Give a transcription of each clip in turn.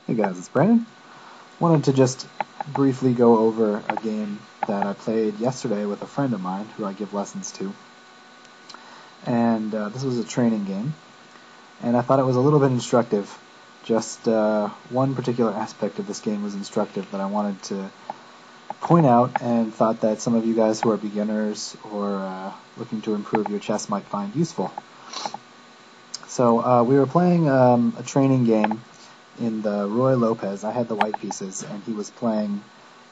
Hey guys, it's Brandon. Wanted to just briefly go over a game that I played yesterday with a friend of mine who I give lessons to. And this was a training game, and I thought it was a little bit instructive. Just one particular aspect of this game was instructive that I wanted to point out and thought that some of you guys who are beginners or looking to improve your chess might find useful. So we were playing a training game in the Ruy Lopez. I had the white pieces, and he was playing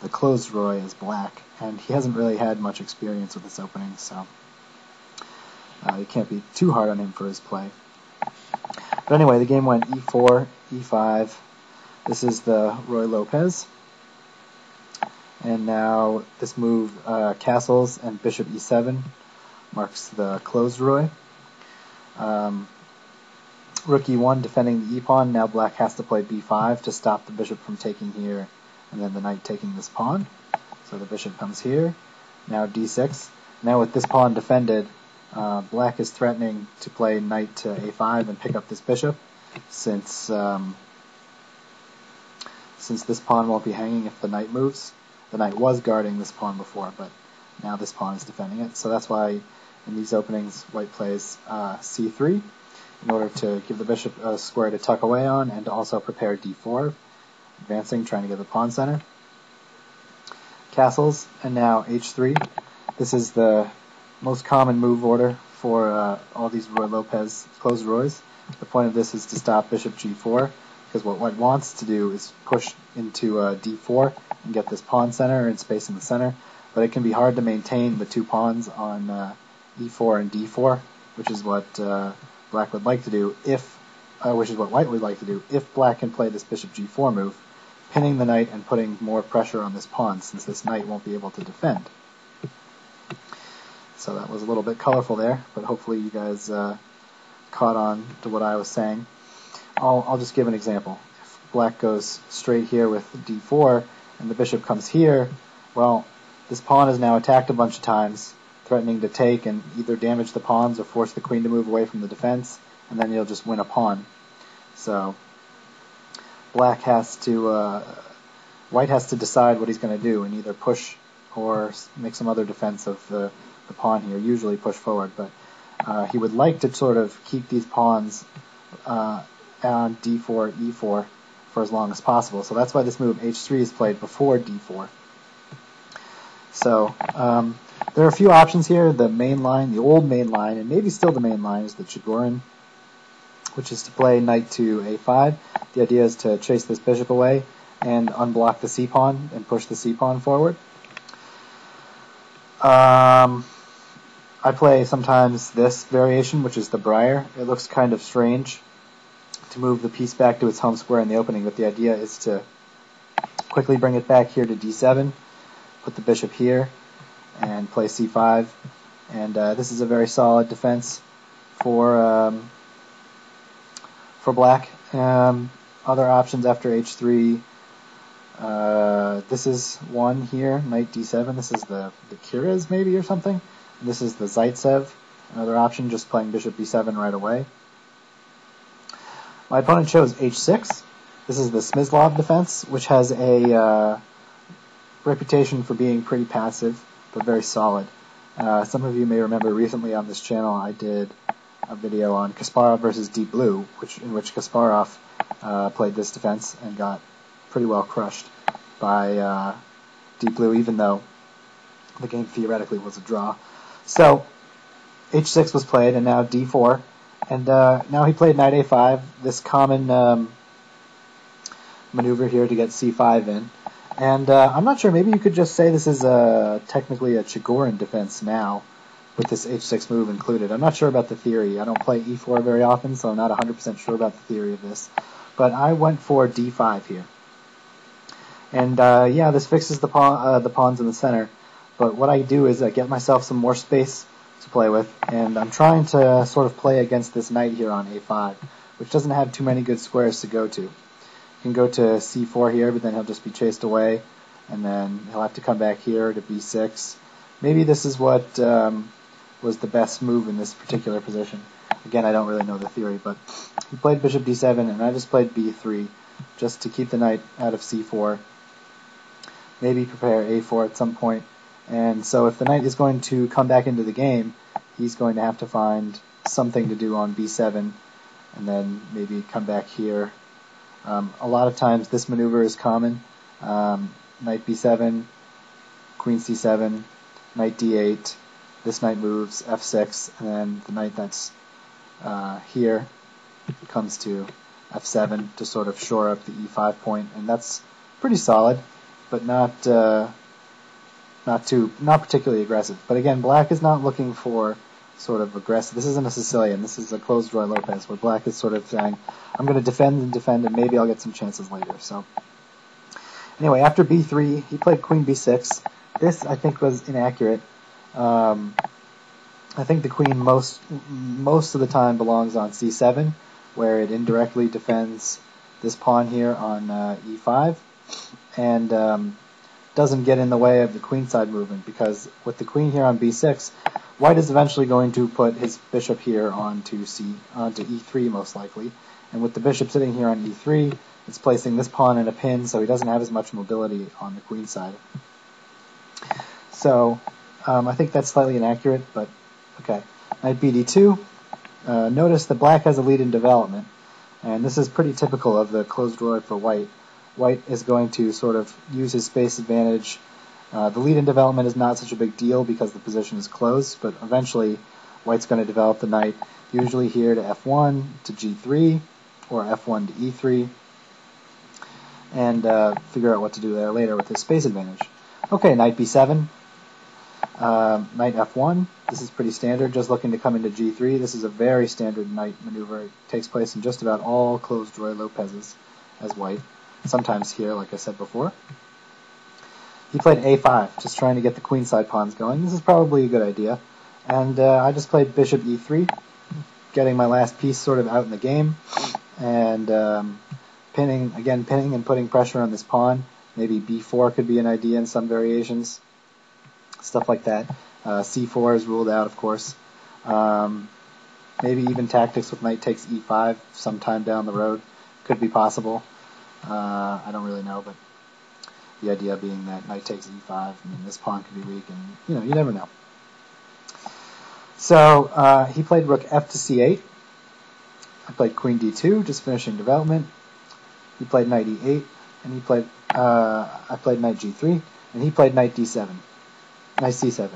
the closed Ruy as black, and he hasn't really had much experience with this opening, so you can't be too hard on him for his play. But anyway, the game went e4, e5. This is the Ruy Lopez. And now this move, castles and bishop e7, marks the closed Ruy. Rook e1 defending the e-pawn. Now black has to play b5 to stop the bishop from taking here, and then the knight taking this pawn. So the bishop comes here. Now d6. Now with this pawn defended, black is threatening to play knight to a5 and pick up this bishop, since this pawn won't be hanging if the knight moves. The knight was guarding this pawn before, but now this pawn is defending it. So that's why in these openings white plays c3. In order to give the bishop a square to tuck away on, and to also prepare d4, advancing, trying to get the pawn center. Castles, and now h3. This is the most common move order for all these Ruy Lopez closed Ruys. The point of this is to stop bishop g4, because what white wants to do is push into d4 and get this pawn center and space in the center, but it can be hard to maintain the two pawns on e4 and d4, which is what black would like to do which is what white would like to do if black can play this bishop g4 move, pinning the knight and putting more pressure on this pawn, since this knight won't be able to defend. So that was a little bit colorful there, but hopefully you guys caught on to what I was saying. I'll just give an example. If black goes straight here with d4 and the bishop comes here, well, this pawn is now attacked a bunch of times, threatening to take and either damage the pawns or force the queen to move away from the defense, and then you'll just win a pawn. So white has to decide what he's going to do, and either push or make some other defense of the pawn here, usually push forward, but he would like to sort of keep these pawns on d4, e4 for as long as possible. So that's why this move h3 is played before d4. So there are a few options here. The main line, the old main line, and maybe still the main line, is the Chigorin, which is to play knight to a5. The idea is to chase this bishop away and unblock the c-pawn and push the c-pawn forward. I play sometimes this variation, which is the Briar. It looks kind of strange to move the piece back to its home square in the opening, but the idea is to quickly bring it back here to d7, put the bishop here, and play c5, and this is a very solid defense for black. Other options after h3, this is one here, knight d7. This is the Kirez maybe or something. And this is the Zaitsev, another option, just playing bishop b7 right away. My opponent chose h6. This is the Smyslov defense, which has a reputation for being pretty passive, but very solid. Some of you may remember recently on this channel I did a video on Kasparov versus Deep Blue, in which Kasparov played this defense and got pretty well crushed by Deep Blue, even though the game theoretically was a draw. So h6 was played, and now d4, and now he played knight a5, this common maneuver here to get c5 in. And I'm not sure, maybe you could just say this is technically a Chigorin defense now, with this h6 move included. I'm not sure about the theory. I don't play e4 very often, so I'm not 100% sure about the theory of this. But I went for d5 here. And yeah, this fixes the pawns in the center. But what I do is I get myself some more space to play with, and I'm trying to sort of play against this knight here on a5, which doesn't have too many good squares to go to. You can go to c4 here, but then he'll just be chased away, and then he'll have to come back here to b6. Maybe this is what was the best move in this particular position. Again, I don't really know the theory, but he played bishop d7, and I just played b3 just to keep the knight out of c4. Maybe prepare a4 at some point. And so if the knight is going to come back into the game, he's going to have to find something to do on b7, and then maybe come back here. A lot of times this maneuver is common. Knight b7, queen c7, knight d8, this knight moves, f6, and then the knight that's here comes to f7 to sort of shore up the e5 point, and that's pretty solid, but not particularly aggressive. But again, black is not looking for sort of aggressive. This isn't a Sicilian. This is a closed Ruy Lopez, where black is sort of saying, I'm going to defend, and maybe I'll get some chances later. So anyway, after b3, he played queen b6. This, I think, was inaccurate. I think the queen most of the time belongs on c7, where it indirectly defends this pawn here on e5, and doesn't get in the way of the queenside movement, because with the queen here on b6, white is eventually going to put his bishop here onto e3 most likely, and with the bishop sitting here on e3, it's placing this pawn in a pin, so he doesn't have as much mobility on the queen side. So I think that's slightly inaccurate, but okay. Knight bd2. Notice that black has a lead in development, and this is pretty typical of the closed Ruy for white. White is going to sort of use his space advantage. The lead in development is not such a big deal because the position is closed, but eventually white's going to develop the knight, usually here to f1 to g3, or f1 to e3, and figure out what to do there later with his space advantage. Okay, knight b7, knight f1. This is pretty standard, just looking to come into g3. This is a very standard knight maneuver. It takes place in just about all closed Ruy Lopez's as white. Sometimes here, like I said before. He played a5, just trying to get the queenside pawns going. This is probably a good idea. And I just played bishop e3, getting my last piece sort of out in the game, and pinning and putting pressure on this pawn. Maybe b4 could be an idea in some variations, stuff like that. c4 is ruled out, of course. Maybe even tactics with knight takes e5 sometime down the road could be possible. I don't really know, but the idea being that knight takes e5, and this pawn could be weak, and you never know. So he played rook f to c8. I played queen d2, just finishing development. He played knight e8, and he played I played knight g3, and he played knight d7, knight c7.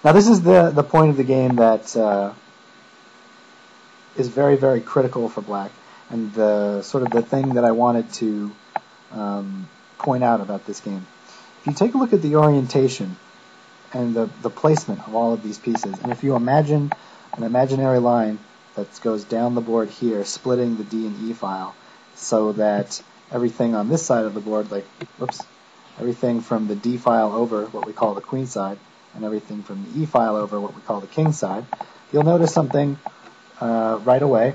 Now this is the point of the game that is very, very critical for black, and the sort of the thing that I wanted to point out about this game. If you take a look at the orientation and the placement of all of these pieces, and if you imagine an imaginary line that goes down the board here, splitting the D and E file, so that everything on this side of the board, everything from the D file over, what we call the queen side, and everything from the E file over, what we call the king side, you'll notice something right away,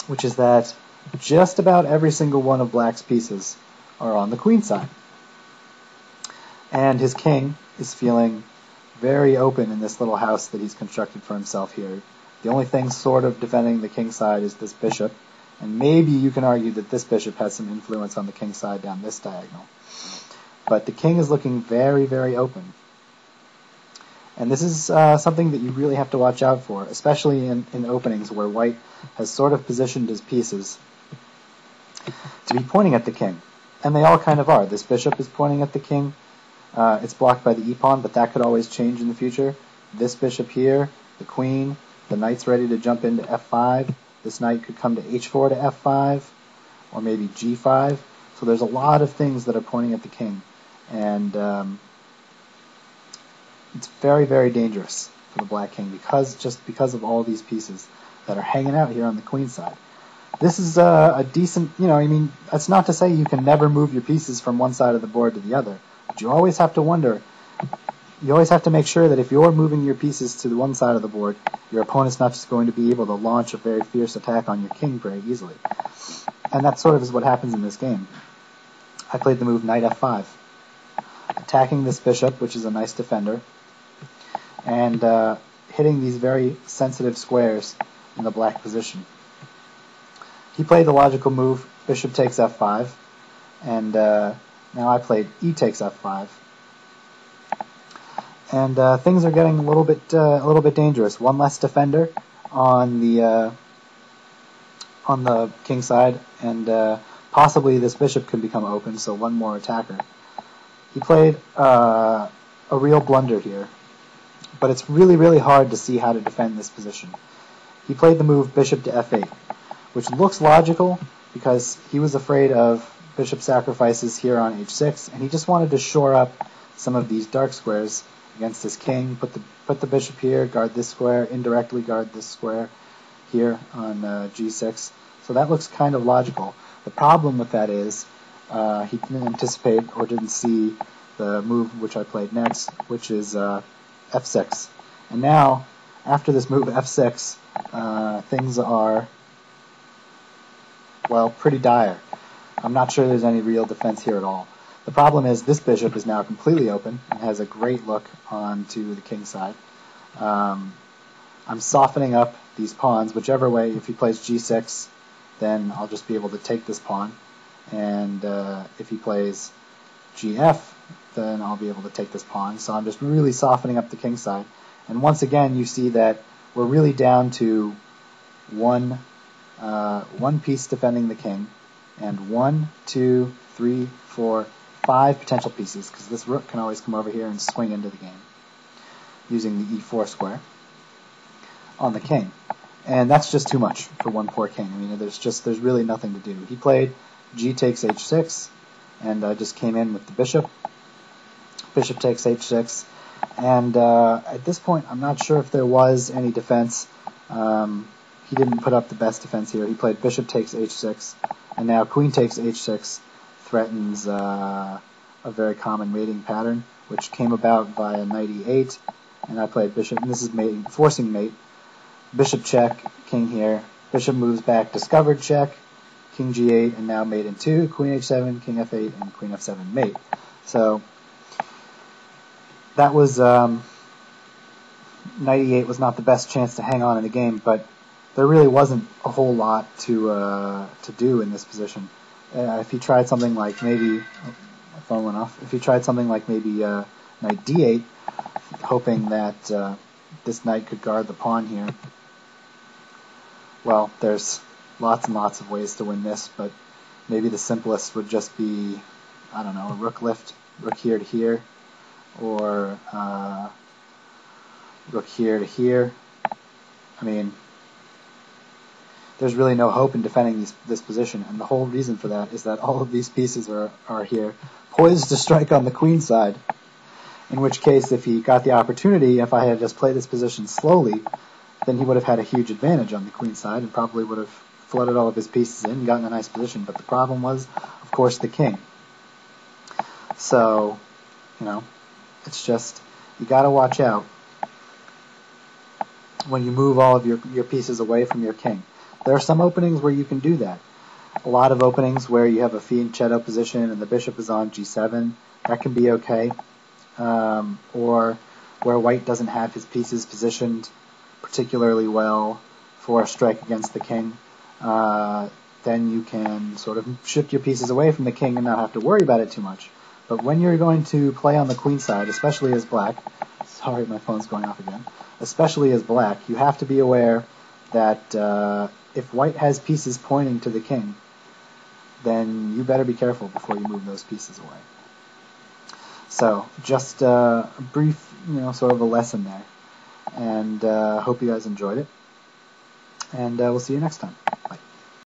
which is that just about every single one of black's pieces are on the queen side. And his king is feeling very open in this little house that he's constructed for himself here. The only thing sort of defending the king side is this bishop, and maybe you can argue that this bishop has some influence on the king side down this diagonal. But the king is looking very, very open. And this is something that you really have to watch out for, especially in openings where white has sort of positioned his pieces to be pointing at the king. And they all kind of are. This bishop is pointing at the king. It's blocked by the e-pawn, but that could always change in the future. This bishop here, the queen, the knight's ready to jump into f5. This knight could come to h4 to f5, or maybe g5. So there's a lot of things that are pointing at the king. And it's very, very dangerous for the black king because of all these pieces that are hanging out here on the queen side. This is a decent, it's not to say you can never move your pieces from one side of the board to the other, but you always have to wonder, you always have to make sure that if you're moving your pieces to the one side of the board, your opponent's not just going to be able to launch a very fierce attack on your king very easily. And that sort of is what happens in this game. I played the move knight f5, attacking this bishop, which is a nice defender, and hitting these very sensitive squares in the black position. He played the logical move, bishop takes f5, and now I played e takes f5. And things are getting a little bit dangerous. One less defender on the king side, and possibly this bishop could become open, so one more attacker. He played a real blunder here, but it's really hard to see how to defend this position. He played the move bishop to f8, which looks logical because he was afraid of bishop sacrifices here on h6, and he just wanted to shore up some of these dark squares against his king. Put the bishop here, guard this square, indirectly guard this square here on g6. So that looks kind of logical. The problem with that is he didn't anticipate or didn't see the move which I played next, which is f6. And now, after this move f6, things are, well, pretty dire. I'm not sure there's any real defense here at all. The problem is this bishop is now completely open and has a great look onto the king side. I'm softening up these pawns, whichever way. If he plays g6, then I'll just be able to take this pawn. And if he plays gf, then I'll be able to take this pawn. So I'm just really softening up the king side. And once again, you see that we're really down to one piece defending the king, and 1, 2, 3, 4, 5 potential pieces, because this rook can always come over here and swing into the game using the e4 square on the king. And that's just too much for one poor king. I mean, there's really nothing to do. He played g takes h6, and I just came in with the bishop. Bishop takes h6, and at this point, I'm not sure if there was any defense. He didn't put up the best defense here. He played bishop takes h6, and now queen takes h6 threatens a very common mating pattern, which came about via knight e8, and I played bishop, and this is mating, forcing mate. Bishop check, king here, bishop moves back, discovered check, king g8, and now mate in 2, queen h7, king f8, and queen f7 mate. So that was, knight e8 was not the best chance to hang on in the game, but there really wasn't a whole lot to do in this position. If he tried something like maybe, my phone went off, if he tried something like maybe knight d8, hoping that this knight could guard the pawn here, well, there's lots and lots of ways to win this, but maybe the simplest would just be, I don't know, a rook lift, rook here to here, or rook here to here. I mean, there's really no hope in defending this position, and the whole reason for that is that all of these pieces are here, poised to strike on the queen side, in which case, if he got the opportunity, if I had just played this position slowly, then he would have had a huge advantage on the queen side and probably would have flooded all of his pieces in and gotten a nice position. But the problem was, of course, the king. So, you know, it's just, you got to watch out when you move all of your pieces away from your king. There are some openings where you can do that. A lot of openings where you have a fianchetto position and the bishop is on g7, that can be okay. Or where white doesn't have his pieces positioned particularly well for a strike against the king, then you can sort of shift your pieces away from the king and not have to worry about it too much. But when you're going to play on the queen side, especially as black, sorry, my phone's going off again, especially as black, you have to be aware that if white has pieces pointing to the king, then you better be careful before you move those pieces away. So, just a brief, sort of a lesson there. And hope you guys enjoyed it. And we'll see you next time.